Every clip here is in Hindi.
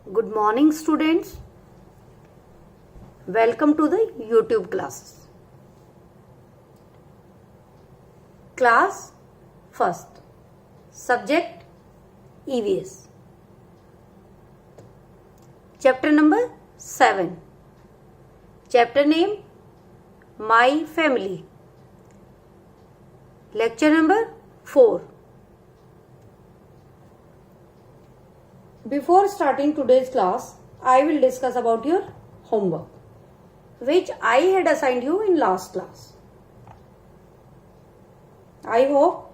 Good morning, students. Welcome to the YouTube classes. Class first. Subject EVS. Chapter number 7. Chapter name My Family. Lecture number 4. Before starting today's class, I will discuss about your homework, which I had assigned you in last class. I hope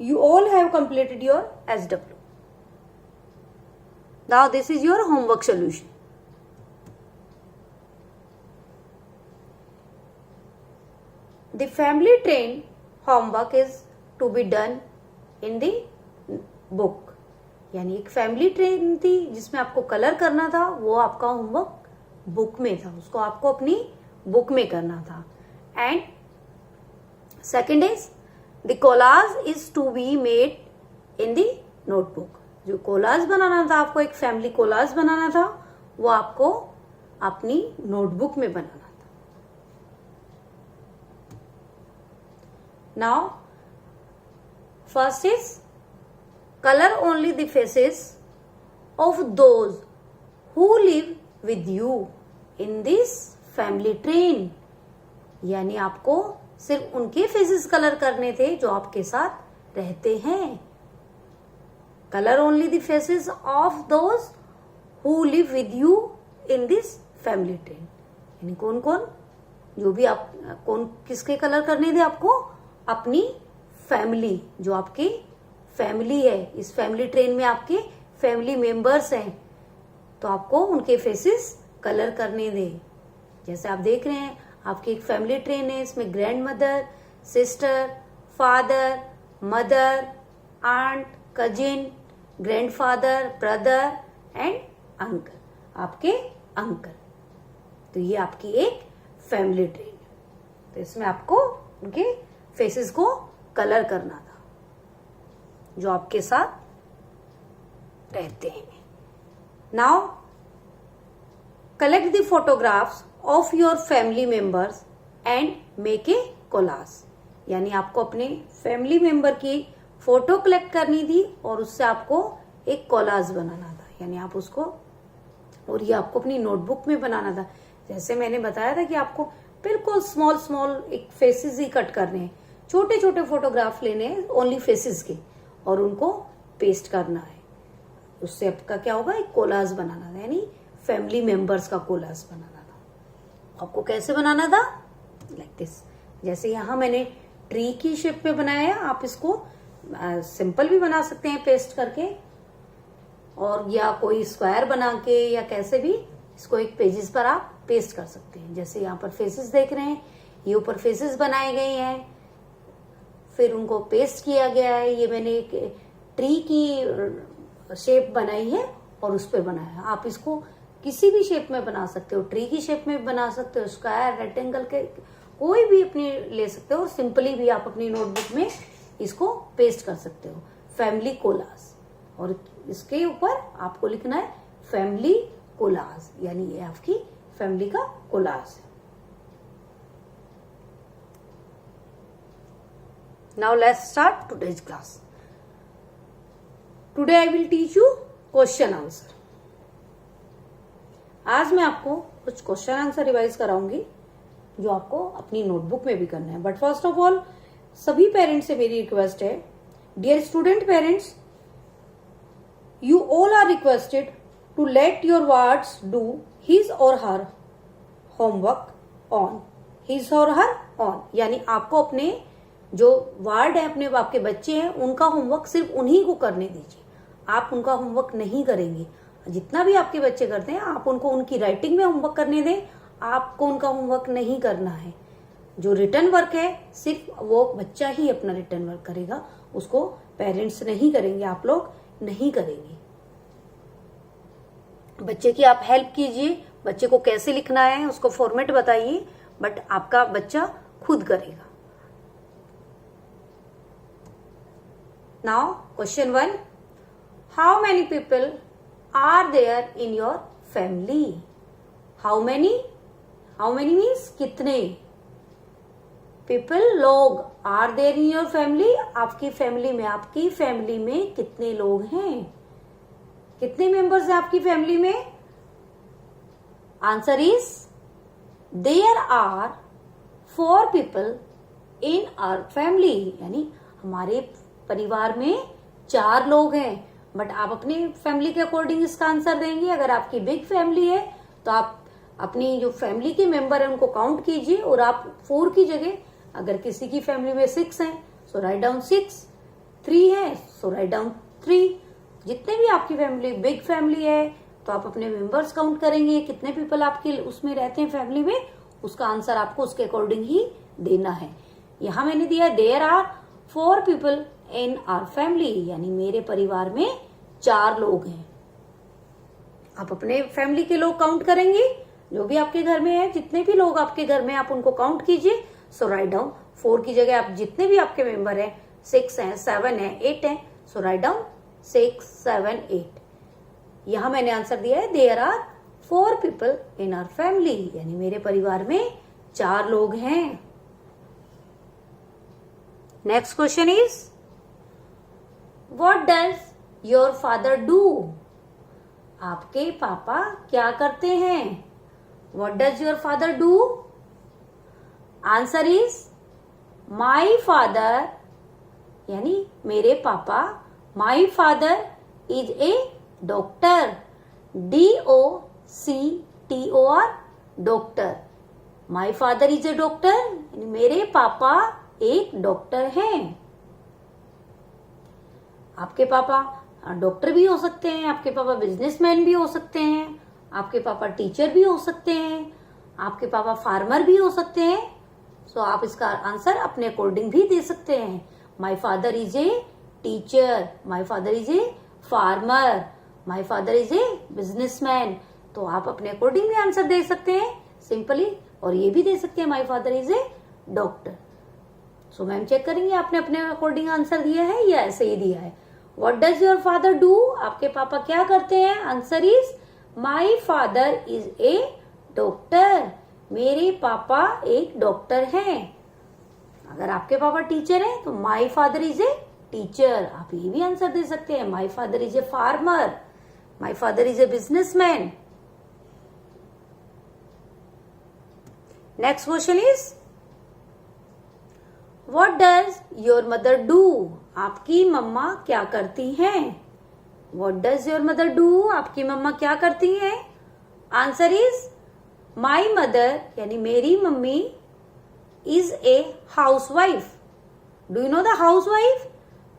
you all have completed your SW. Now this is your homework solution. The family train homework is to be done in the book. यानी एक फैमिली ट्रेन थी जिसमें आपको कलर करना था, वो आपका होमवर्क बुक में था, उसको आपको अपनी बुक में करना था. And second is the collage is to be made in the notebook. जो कोलाज बनाना था आपको, एक फैमिली कोलाज बनाना था, वो आपको अपनी नोटबुक में बनाना था. Now first is color only the faces of those who live with you in this family train. यानी आपको सिर्फ उनके फेसेस कलर करने थे जो आपके साथ रहते हैं. Colour only the faces of those who live with you in this family train. यानी कौन कौन, जो भी आप, कौन किसके कलर करने थे आपको? अपनी फैमिली, जो आपकी फैमिली है. इस फैमिली ट्रेन में आपके फैमिली मेंबर्स हैं, तो आपको उनके फेसेस कलर करने दे. जैसे आप देख रहे हैं, आपकी एक फैमिली ट्रेन है, इसमें grandmother, sister, father, mother, aunt, cousin, grandfather, brother and uncle, आपके अंकल. तो ये आपकी एक फैमिली ट्रेन है. तो इसमें आपको उनके फेसेस को कलर करना था जो आपके साथ रहते हैं. Now collect the photographs of your family members and make a collage. यानी आपको अपने फैमिली मेंबर की फोटो कलेक्ट करनी थी और उससे आपको एक कोलाज बनाना था. यानी आप उसको, और ये आपको अपनी नोटबुक में बनाना था. जैसे मैंने बताया था कि आपको बिल्कुल स्मॉल स्मॉल एक फेसेस ही कट करने हैं, छोटे छोटे फोटोग्राफ लेने हैं ओनली फेसेस के, और उनको पेस्ट करना है. उससे आपका क्या होगा? एक कोलाज बनाना था, यानी फैमिली मेंबर्स का कोलाज बनाना था. आपको कैसे बनाना था? Like this. जैसे यहाँ मैंने ट्री की शेप में बनाया, आप इसको सिंपल भी बना सकते हैं पेस्ट करके, और या कोई स्क्वायर बना के, या कैसे भी इसको एक पेजेस पर आप पेस्ट कर सकते हैं. जैसे यहाँ पर फेसेस देख रहे हैं, ये ऊपर फेसेस बनाए गए हैं, फिर उनको पेस्ट किया गया है. ये मैंने एक ट्री की शेप बनाई है और उस पर बनाया. आप इसको किसी भी शेप में बना सकते हो, ट्री की शेप में बना सकते हो, स्क्वायर, रेक्टेंगल के कोई भी अपनी ले सकते हो. सिंपली भी आप अपनी नोटबुक में इसको पेस्ट कर सकते हो, फैमिली कोलाज. और इसके ऊपर आपको लिखना है फैमिली कोलाज, यानी ये आपकी फैमिली का कोलाज है. Now let's start today's class. Today I will teach you question answer. आज मैं आपको कुछ क्वेश्चन आंसर रिवाइज कराऊंगी जो आपको अपनी नोटबुक में भी करना है. बट फर्स्ट ऑफ ऑल सभी पेरेंट्स से मेरी रिक्वेस्ट है, dear student parents, you all are requested to let your wards do his or her homework on his or her on. यानी आपको अपने जो वार्ड है, अपने आपके बच्चे हैं, उनका होमवर्क सिर्फ उन्हीं को करने दीजिए. आप उनका होमवर्क नहीं करेंगे. जितना भी आपके बच्चे करते हैं, आप उनको उनकी राइटिंग में होमवर्क करने दें, आपको उनका होमवर्क नहीं करना है. जो रिटर्न वर्क है सिर्फ वो बच्चा ही अपना रिटर्न वर्क करेगा, उसको पेरेंट्स नहीं करेंगे, आप लोग नहीं करेंगे. बच्चे की आप हेल्प कीजिए, बच्चे को कैसे लिखना है उसको फॉर्मेट बताइए, बट आपका बच्चा खुद करेगा. Now question 1. How many people are there in your family? How many? How many means कितने? पीपल लोग are there in your family, आपकी फैमिली में कितने लोग हैं? कितने मेंबर्स हैं आपकी फैमिली में? Answer is there are 4 people in our family, यानी हमारे परिवार में 4 लोग हैं। बट आप अपनी फैमिली के अकॉर्डिंग इसका आंसर देंगे। अगर आपकी बिग फैमिली है तो आप अपनी जो फैमिली के मेंबर है उनको काउंट कीजिए और आप 4 की जगह, अगर किसी की फैमिली में 6 है सो राइट डाउन 6, 3 है सो राइट डाउन 3। जितने भी आपकी फैमिली बिग फैमिली है तो आप अपने मेंबर्स काउंट करेंगे, कितने पीपल आपके उसमें रहते हैं फैमिली में, उसका आंसर आपको उसके अकॉर्डिंग ही देना है। यहां मैंने दिया there are 4 people in our family, यानी मेरे परिवार में 4 लोग हैं। आप अपने फैमिली के लोग काउंट करेंगे, जो भी आपके घर में है, जितने भी लोग आपके घर में आप उनको काउंट कीजिए। सो राइट डाउन 4 की जगह आप जितने भी आपके मेंबर हैं, 6 हैं, 7 है, 8 है, सो राइट डाउन 6, 7, 8। यहां मैंने आंसर दिया है there are 4 people in our family, यानी मेरे परिवार में 4 लोग हैं। Next question is what does your father do? आपके पापा क्या करते हैं? What does your father do? Answer is my father, यानी मेरे पापा, my father is a doctor, DOCTOR, doctor. My father is a doctor, यानी मेरे पापा एक डॉक्टर हैं। आपके पापा डॉक्टर भी हो सकते हैं, आपके पापा बिजनेसमैन भी हो सकते हैं, आपके पापा टीचर भी हो सकते हैं, आपके पापा फार्मर भी हो सकते हैं। सो आप इसका आंसर अपने अकॉर्डिंग भी दे सकते हैं। My father is a teacher, my father is a farmer, my father is a businessman. तो आप अपने अकॉर्डिंग भी आंसर दे सकते हैं सिंपली, और ये भी दे सकते हैं my father is a doctor. So ma'am check करेंगे आपने अपने अकॉर्डिंग आंसर दिया है या ऐसे ही दिया है। What does your father do? आपके पापा क्या करते हैं? Answer is my father is a doctor, मेरे पापा एक डॉक्टर हैं। अगर आपके पापा टीचर हैं तो माई फादर इज ए टीचर, आप ये भी आंसर दे सकते हैं। My father is a farmer, my father is a businessman. Next question is what does your mother do? आपकी मम्मा क्या करती हैं? What does your mother do? आपकी मम्मा क्या करती हैं? आंसर इज माई मदर, यानी मेरी mummy, is a housewife. Do you know the housewife?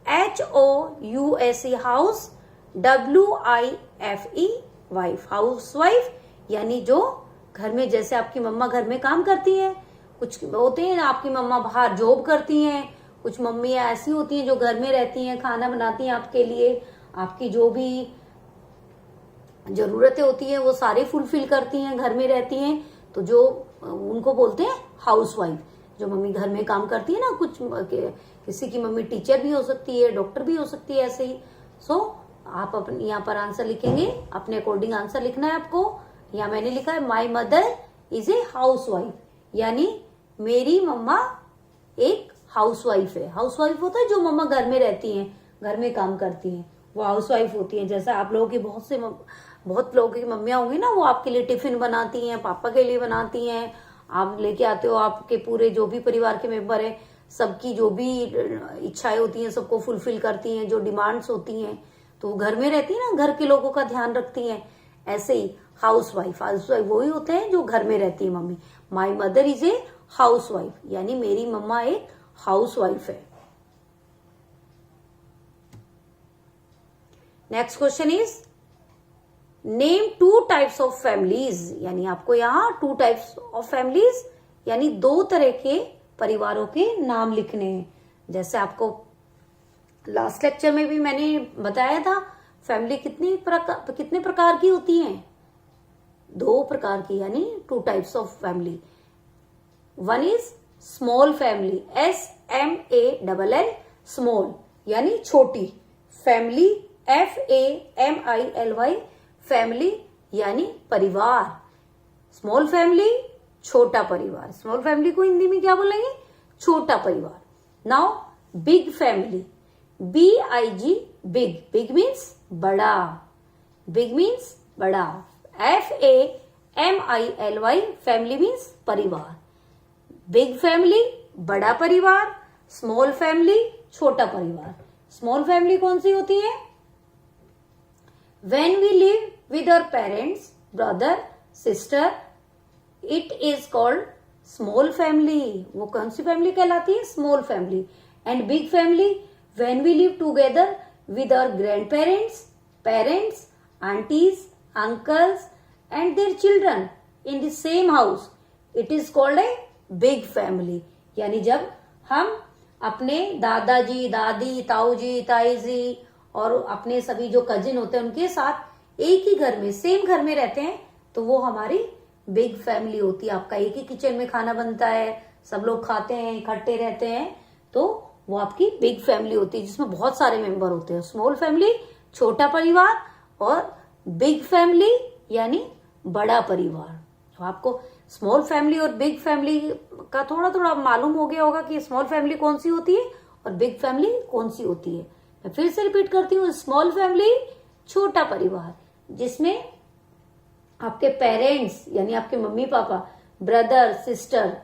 HOUSE, house, WIFE, wife. Housewife यानी जो घर में, जैसे आपकी मम्मा घर में काम करती है, कुछ होते हैं आपकी मम्मा बाहर जॉब करती हैं, कुछ मम्मियाँ ऐसी होती हैं जो घर में रहती हैं, खाना बनाती हैं आपके लिए, आपकी जो भी जरूरतें होती हैं वो सारी फुलफिल करती हैं, घर में रहती हैं। तो जो उनको बोलते हैं हाउसवाइफ, जो मम्मी घर में काम करती है ना। कुछ किसी की मम्मी टीचर भी हो सकती है, डॉक्टर भी हो सकती है, ऐसे ही। सो आप अपने यहाँ पर आंसर लिखेंगे, अपने अकॉर्डिंग आंसर लिखना है आपको। यहाँ मैंने लिखा है my mother is a housewife, यानी मेरी मम्मा एक हाउसवाइफ है। हाउसवाइफ होता है जो मम्मा घर में रहती हैं, घर में काम करती हैं, वो हाउसवाइफ होती हैं। जैसा आप लोगों की बहुत लोगों की मम्मियां होंगी ना, वो आपके लिए टिफिन बनाती हैं, पापा के लिए बनाती हैं, आप लेके आते हो, आपके पूरे जो भी परिवार के मेंबर है सबकी जो भी इच्छाएं होती हैं सबको फुलफिल करती हैं, जो डिमांड्स होती हैं। तो वो घर में रहती है ना, घर के लोगों का ध्यान रखती हैं। ऐसे ही हाउसवाइफ वही होते हैं जो घर में रहती है mummy. My mother is a housewife, यानी मेरी मम्मा एक हाउसवाइफ है। Next question is name 2 types of families, यानी आपको यहाँ 2 टाइप्स ऑफ फैमिलीज यानी 2 तरह के परिवारों के नाम लिखने हैं। जैसे आपको लास्ट लेक्चर में भी मैंने बताया था, फैमिली कितने प्रकार की होती हैं? 2 प्रकार की, यानी 2 types of family. One is small family, SMALL, small यानी छोटी। फैमिली FAMILY, फैमिली यानी परिवार, स्मॉल फैमिली छोटा परिवार, स्मॉल फैमिली को हिंदी में क्या बोलेंगे, छोटा परिवार। Now big family, BIG big, big means बड़ा, बिग मीन्स बड़ा, FAMILY फैमिली मीन्स परिवार। बिग फैमिली बड़ा परिवार, स्मॉल फैमिली छोटा परिवार। स्मॉल फैमिली कौन सी होती है, When we live with our parents, brother, sister, it is called small family. वो कौन सी फैमिली कहलाती है, small family. And big family, when we live together with our grandparents, parents, aunties, uncles, and their children in the same house, it is called a big family. यानी जब हम अपने दादाजी, दादी, ताऊ जी, ताई जी और अपने सभी जो कजिन होते हैं उनके साथ एक ही घर में, सेम घर में रहते हैं, तो वो हमारी बिग फैमिली होती है। आपका एक ही किचन में खाना बनता है, सब लोग खाते हैं, इकट्ठे रहते हैं, तो वो आपकी बिग फैमिली होती है जिसमें बहुत सारे मेंबर होते हैं। स्मॉल फैमिली छोटा परिवार और बिग फैमिली यानी बड़ा परिवार। तो आपको स्मॉल फैमिली और बिग फैमिली का थोड़ा थोड़ा मालूम हो गया होगा कि स्मॉल फैमिली कौन सी होती है और बिग फैमिली कौन सी होती है। मैं फिर से रिपीट करती हूँ, स्मॉल फैमिली छोटा परिवार जिसमें आपके पेरेंट्स यानी आपके मम्मी पापा, ब्रदर, सिस्टर,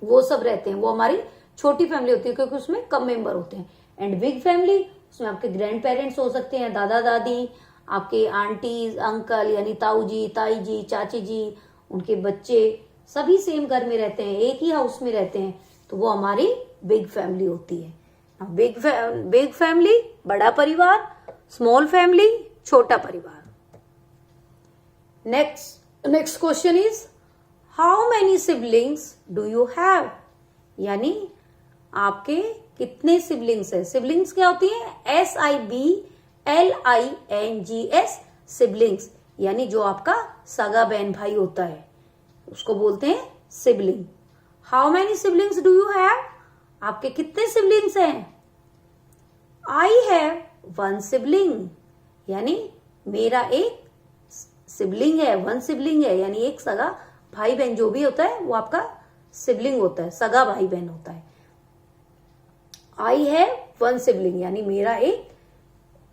वो सब रहते हैं, वो हमारी छोटी फैमिली होती है क्योंकि उसमें कम मेंबर होते हैं। एंड बिग फैमिली, उसमें आपके ग्रैंड पेरेंट्स हो सकते हैं, दादा दादी, आपके आंटीज, अंकल यानी ताऊ जी, ताई जी, चाची जी, उनके बच्चे, सभी सेम घर में रहते हैं, एक ही हाउस में रहते हैं, तो वो हमारी बिग फैमिली होती है। बिग फैमिली बड़ा परिवार, स्मॉल फैमिली छोटा परिवार। Next question is how many siblings do you have, यानी आपके कितने सिबलिंग्स है। सिबलिंग्स क्या होती है, SIBLINGS सिबलिंग्स, यानी जो आपका सगा बहन भाई होता है उसको बोलते हैं sibling. How many siblings do you have, आपके कितने सिबलिंग्स हैं। आई हैव वन सिबलिंग, यानी मेरा एक सिबलिंग है, वन सिबलिंग है, यानी एक सगा भाई बहन जो भी होता है वो आपका सिबलिंग होता है, सगा भाई बहन होता है। आई हैव वन सिबलिंग यानी मेरा एक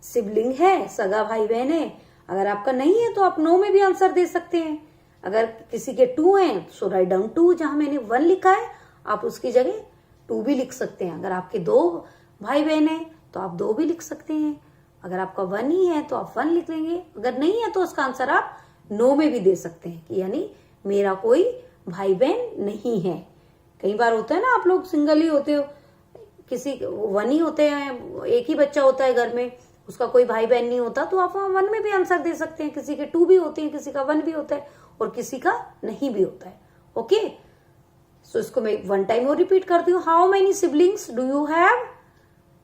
सिबलिंग है, सगा भाई बहन है। अगर आपका नहीं है तो आप नो में भी आंसर दे सकते हैं। अगर किसी के 2 हैं सो राइट डाउन 2, जहां मैंने 1 लिखा है आप उसकी जगह 2 भी लिख सकते हैं। अगर आपके 2 भाई बहन हैं तो आप 2 भी लिख सकते हैं। अगर आपका 1 ही है तो आप 1 लिख लेंगे। अगर नहीं है तो उसका आंसर आप नो में भी दे सकते हैं कि यानी मेरा कोई भाई बहन नहीं है। कई बार होता है ना, आप लोग सिंगल ही होते हो, किसी 1 ही होते हैं, एक ही बच्चा होता है घर में, उसका कोई भाई बहन नहीं होता, तो आप 1 में भी आंसर दे सकते हैं। किसी के 2 भी होते हैं, किसी का 1 भी होता है और किसी का नहीं भी होता है। ओके, सो इसको मैं 1 टाइम और रिपीट करती हूँ। How many siblings do you have,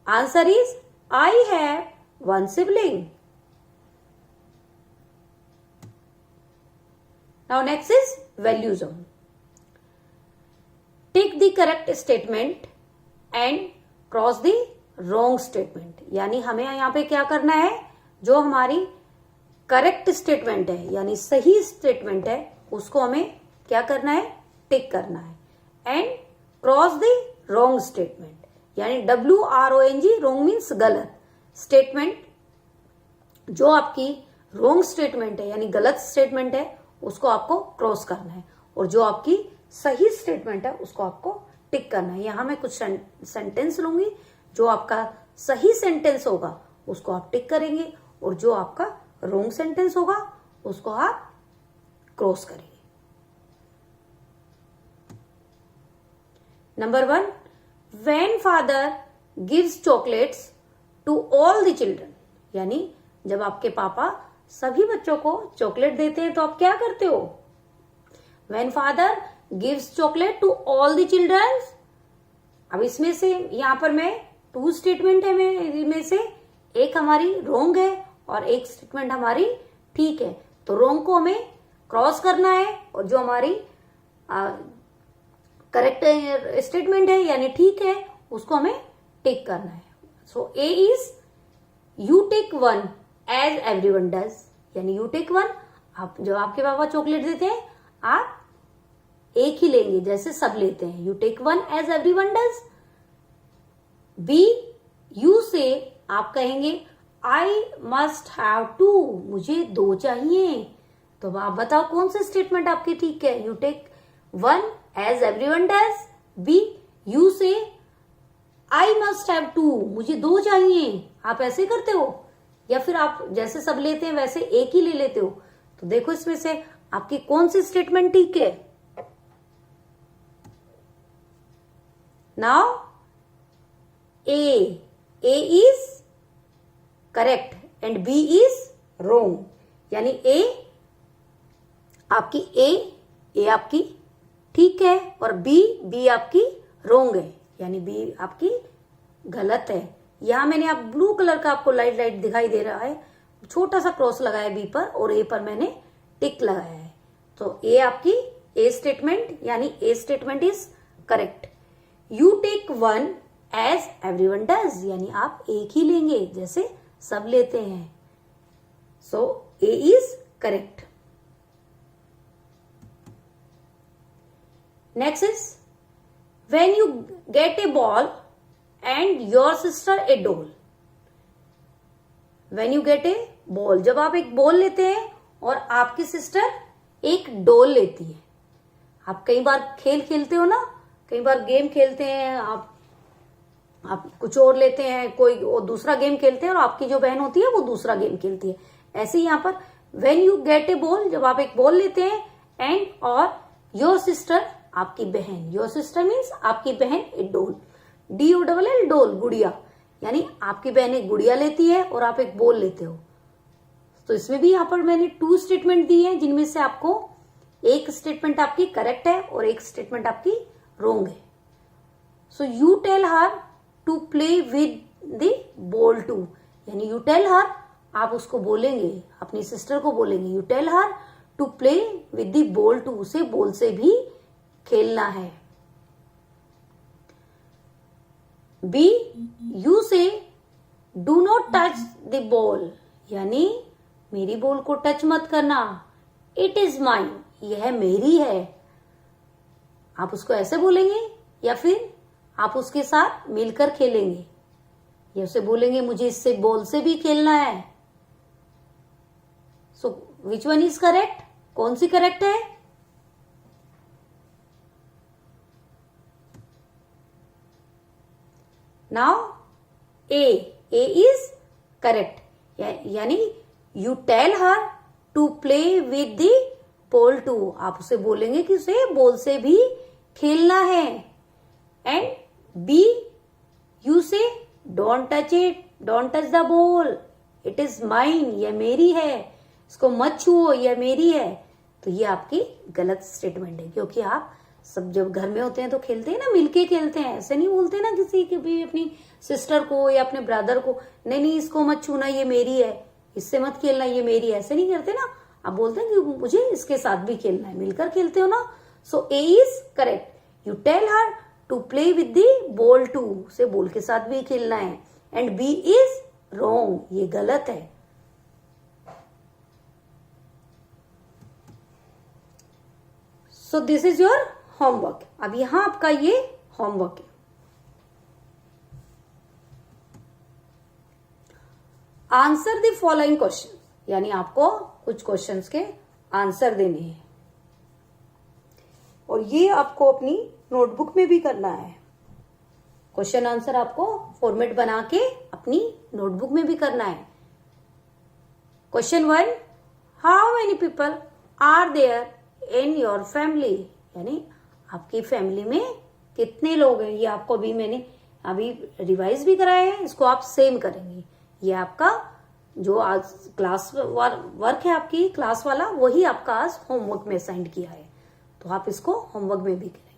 answer is I have 1 sibling. Now next is value zone. Tick the correct statement and cross the wrong statement, यानी हमें यहाँ पे क्या करना है, जो हमारी करेक्ट स्टेटमेंट है यानी सही स्टेटमेंट है उसको हमें क्या करना है, टिक करना है। And cross the wrong statement, यानी WRONG, रॉन्ग मीन्स गलत, स्टेटमेंट जो आपकी रॉन्ग स्टेटमेंट है यानी गलत स्टेटमेंट है उसको आपको क्रॉस करना है, और जो आपकी सही स्टेटमेंट है उसको आपको टिक करना है। यहां मैं कुछ सेंटेंस लूंगी, जो आपका सही सेंटेंस होगा उसको आप टिक करेंगे और जो आपका रॉन्ग सेंटेंस होगा उसको आप क्रॉस करेंगे। Number 1, when father gives chocolates to all the children, यानी जब आपके पापा सभी बच्चों को चॉकलेट देते हैं तो आप क्या करते हो। When father gives chocolate to all the children, अब इसमें से यहां पर मैं 2 स्टेटमेंट है, में से एक हमारी रॉन्ग है और एक स्टेटमेंट हमारी ठीक है, तो रॉन्ग को हमें क्रॉस करना है और जो हमारी करेक्ट स्टेटमेंट है यानी ठीक है उसको हमें टिक करना है। So A is you tick 1 as everyone does, यानी यू टेक वन। आप जब आपके पापा चॉकलेट देते हैं आप एक ही लेंगे जैसे सब लेते हैं, you take one as everyone does. B, you से आप कहेंगे आई मस्ट हैव टू, मुझे 2 चाहिए। तो अब आप बताओ कौन सी स्टेटमेंट आपकी ठीक है, you take one as everyone does. B, you से आई मस्ट हैव टू, मुझे 2 चाहिए। आप ऐसे करते हो या फिर आप जैसे सब लेते हैं वैसे एक ही ले लेते हो? तो देखो इसमें से आपकी कौन सी स्टेटमेंट ठीक है। Now A is correct and B is wrong, यानी ए आपकी ठीक है और बी आपकी रोंग है, यानी बी आपकी गलत है। यहां मैंने आप ब्लू कलर का आपको लाइट दिखाई दे रहा है, छोटा सा क्रॉस लगाया बी पर और ए पर मैंने टिक लगाया है। तो ए आपकी ए स्टेटमेंट, यानी A statement is correct. You take one as everyone does, यानी आप एक ही लेंगे जैसे सब लेते हैं। So A is correct. Next is when you get a ball and your sister a doll. When you get a ball, जब आप एक बॉल लेते हैं और आपकी सिस्टर एक डोल लेती है। आप कई बार खेल खेलते हो ना, कई बार गेम खेलते हैं आप कुछ और लेते हैं, कोई और दूसरा गेम खेलते हैं और आपकी जो बहन होती है वो दूसरा गेम खेलती है। ऐसे ही यहाँ पर when you get a ball, जब आप एक बॉल लेते हैं and और your sister आपकी बहन, योर सिस्टर मीन्स आपकी बहन ए डोल, DOLL डोल, गुड़िया, यानी आपकी बहन एक गुड़िया लेती है और आप एक बॉल लेते हो। तो इसमें भी यहाँ पर मैंने 2 स्टेटमेंट दी है जिनमें से आपको एक स्टेटमेंट आपकी करेक्ट है और एक स्टेटमेंट आपकी रोंग है। So you tell her to play with the ball too, यानी यू टेल हर, आप उसको बोलेंगे, अपनी सिस्टर को बोलेंगे you tell her to play with the ball too, उसे बॉल से भी खेलना है। बी, यू से do not touch the ball, यानी मेरी बॉल को टच मत करना, इट इज माइन, यह मेरी है। आप उसको ऐसे बोलेंगे या फिर आप उसके साथ मिलकर खेलेंगे या उसे बोलेंगे मुझे इससे बॉल से भी खेलना है। So which one is correct, कौन सी करेक्ट है? नाउ ए इज करेक्ट, यानी you tell her to play with the ball too, आप उसे बोलेंगे कि उसे बॉल से भी खेलना है। एंड बी, यू से don't touch it, don't touch the ball, it is mine, यह मेरी है, इसको मत छुओ, यह मेरी है। तो ये आपकी गलत स्टेटमेंट है, क्योंकि आप सब जब घर में होते हैं तो खेलते हैं ना, मिलके खेलते हैं, ऐसे नहीं बोलते ना किसी के भी अपनी सिस्टर को या अपने ब्रदर को नहीं इसको मत छूना, ये मेरी है, इससे मत खेलना, ये मेरी है, ऐसे नहीं करते ना। आप बोलते हैं कि मुझे इसके साथ भी खेलना है, मिलकर खेलते हो ना। So A is correct, you tell her to play with the ball too, उसे बॉल के साथ भी खेलना है। एंड बी इज रॉन्ग, ये गलत है। So this is your homework. अब यहां आपका ये होमवर्क है। आंसर द फॉलोइंग क्वेश्चन, यानी आपको कुछ क्वेश्चंस के आंसर देने हैं और ये आपको अपनी नोटबुक में भी करना है। क्वेश्चन आंसर आपको फॉर्मेट बना के अपनी नोटबुक में भी करना है। Question 1, how many people are there in your family, यानी आपकी फैमिली में कितने लोग हैं। ये आपको मैंने अभी रिवाइज भी कराया है, इसको आप सेम करेंगे। ये आपका जो आज क्लास वर्क है आपकी क्लास वाला, वही आपका आज होमवर्क में असाइन किया है, तो आप इसको होमवर्क में भी करेंगे।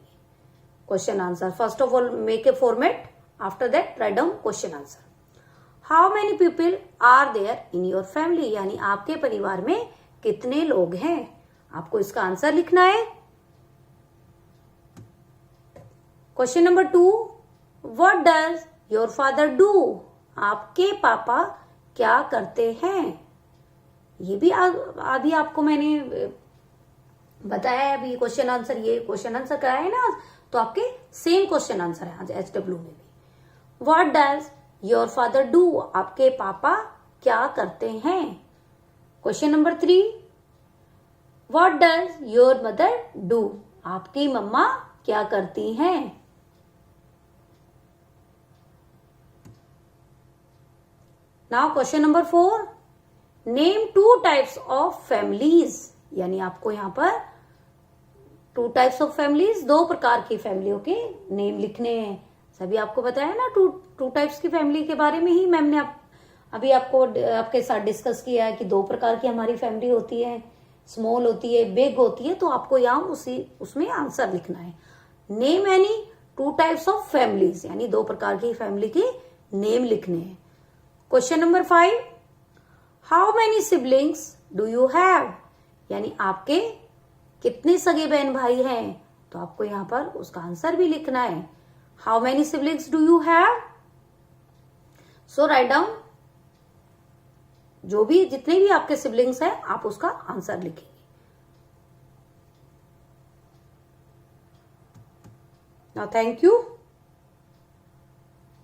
Question answer, first of all make a format, after that write down question answer. How many people are there in your family, यानी आपके परिवार में कितने लोग हैं, आपको इसका आंसर लिखना है। Question number 2, what does your father do, आपके पापा क्या करते हैं, ये भी आदि आपको मैंने बताया है। अभी क्वेश्चन आंसर, ये क्वेश्चन आंसर कराया है ना, तो आपके सेम क्वेश्चन आंसर है आज HW में भी। What does your father do, आपके पापा क्या करते हैं। Question number 3, what does your mother do, आपकी मम्मा क्या करती हैं। Now question number 4, name 2 types of families, यानी आपको यहां पर 2 टाइप्स ऑफ फैमिलीज, 2 प्रकार की फैमिलियों के नेम लिखने हैं। सभी आपको बताया ना 2 टाइप्स की फैमिली के बारे में ही मैम ने अभी आपके साथ डिस्कस किया है कि 2 प्रकार की हमारी फैमिली होती है, स्मॉल होती है, बिग होती है। तो आपको यहाँ उसमें आंसर लिखना है। Name any 2 types of families, यानी 2 प्रकार की फैमिली के नेम लिखने हैं। Question number 5, how many siblings do you have, यानी आपके कितने सगे बहन भाई हैं। तो आपको यहां पर उसका आंसर भी लिखना है। How many siblings do you have, so write down जो भी जितने भी आपके सिबलिंग्स हैं आप उसका आंसर लिखेंगे। Now thank you.